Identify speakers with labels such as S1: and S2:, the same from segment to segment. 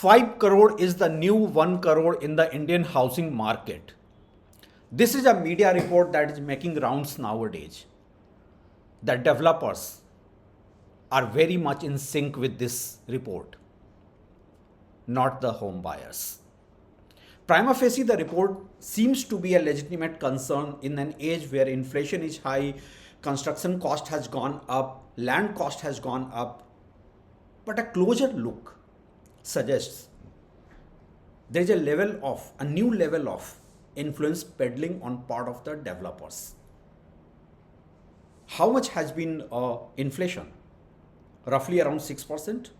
S1: 5 crore is the new 1 crore in the Indian housing market. This is a media report that is making rounds nowadays. The developers are very much in sync with this report, not the home buyers. Prima facie, the report seems to be a legitimate concern in an age where inflation is high, construction cost has gone up, land cost has gone up. But a closer look suggests there is a new level of influence peddling on part of the developers. How much has been inflation? Roughly around 6%.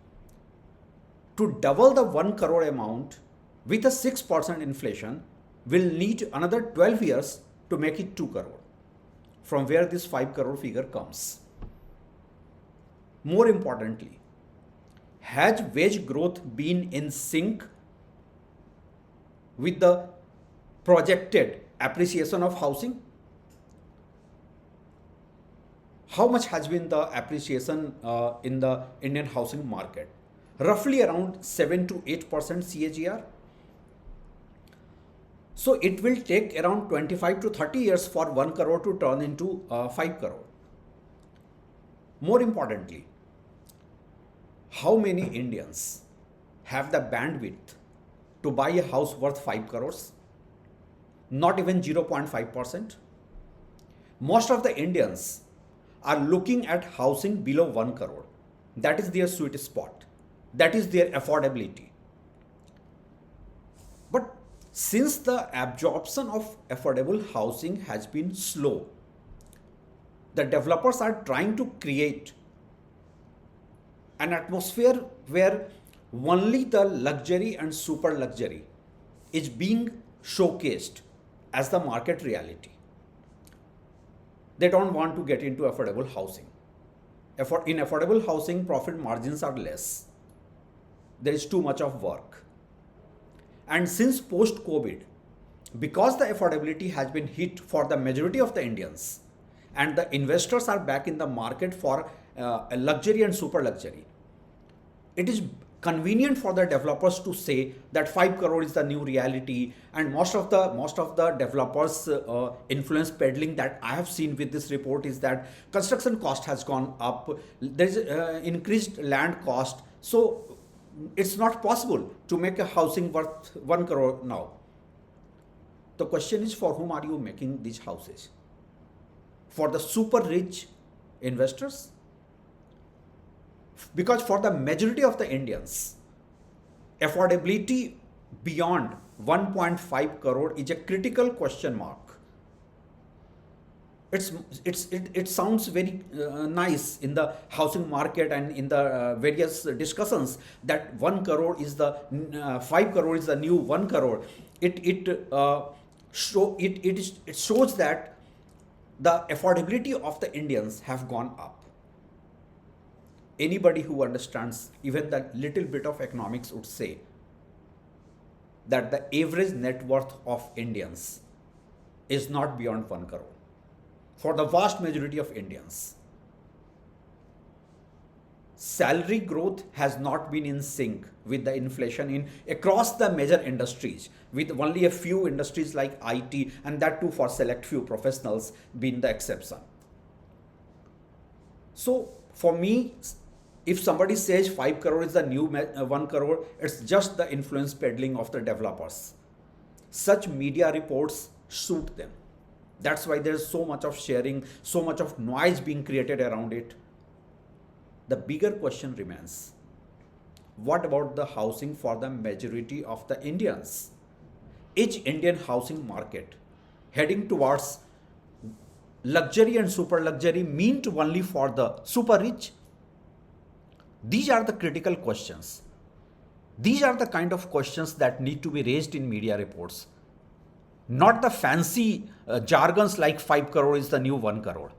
S1: To double the 1 crore amount with a 6% inflation will need another 12 years to make it 2 crore, from where this 5 crore figure comes. More importantly, has wage growth been in sync with the projected appreciation of housing? How much has been the appreciation in the Indian housing market? Roughly around 7 to 8% CAGR. So it will take around 25 to 30 years for 1 crore to turn into 5 crore. More importantly, how many Indians have the bandwidth to buy a house worth 5 crores? Not even 0.5%. Most of the Indians are looking at housing below 1 crore. That is their sweet spot. That is their affordability. But since the absorption of affordable housing has been slow, the developers are trying to create an atmosphere where only the luxury and super luxury is being showcased as the market reality. They don't want to get into affordable housing. In affordable housing, profit margins are less. There is too much of work. And since post-COVID, because the affordability has been hit for the majority of the Indians, and the investors are back in the market for a luxury and super luxury, it is convenient for the developers to say that 5 crore is the new reality. And most of the developers influence peddling that I have seen with this report is that construction cost has gone up, there is increased land cost, so it's not possible to make a housing worth 1 crore now. The question is, for whom are you making these houses? For the super rich investors? Because for the majority of the Indians, affordability beyond 1.5 crore is a critical question mark. It sounds very nice in the housing market and in the various discussions that 1 crore is the 5 crore is the new 1 crore. It shows that the affordability of the Indians have gone up. Anybody who understands even the little bit of economics would say that the average net worth of Indians is not beyond 1 crore. For the vast majority of Indians, salary growth has not been in sync with the inflation across the major industries, with only a few industries like IT, and that too for select few professionals, being the exception. So for me, if somebody says 5 crore is the new 1 crore, it's just the influence peddling of the developers. Such media reports suit them. That's why there's so much of sharing, so much of noise being created around it. The bigger question remains, what about the housing for the majority of the Indians? Is Indian housing market heading towards luxury and super luxury meant only for the super rich? These are the critical questions. These are the kind of questions that need to be raised in media reports, not the fancy jargons like 5 crore is the new 1 crore.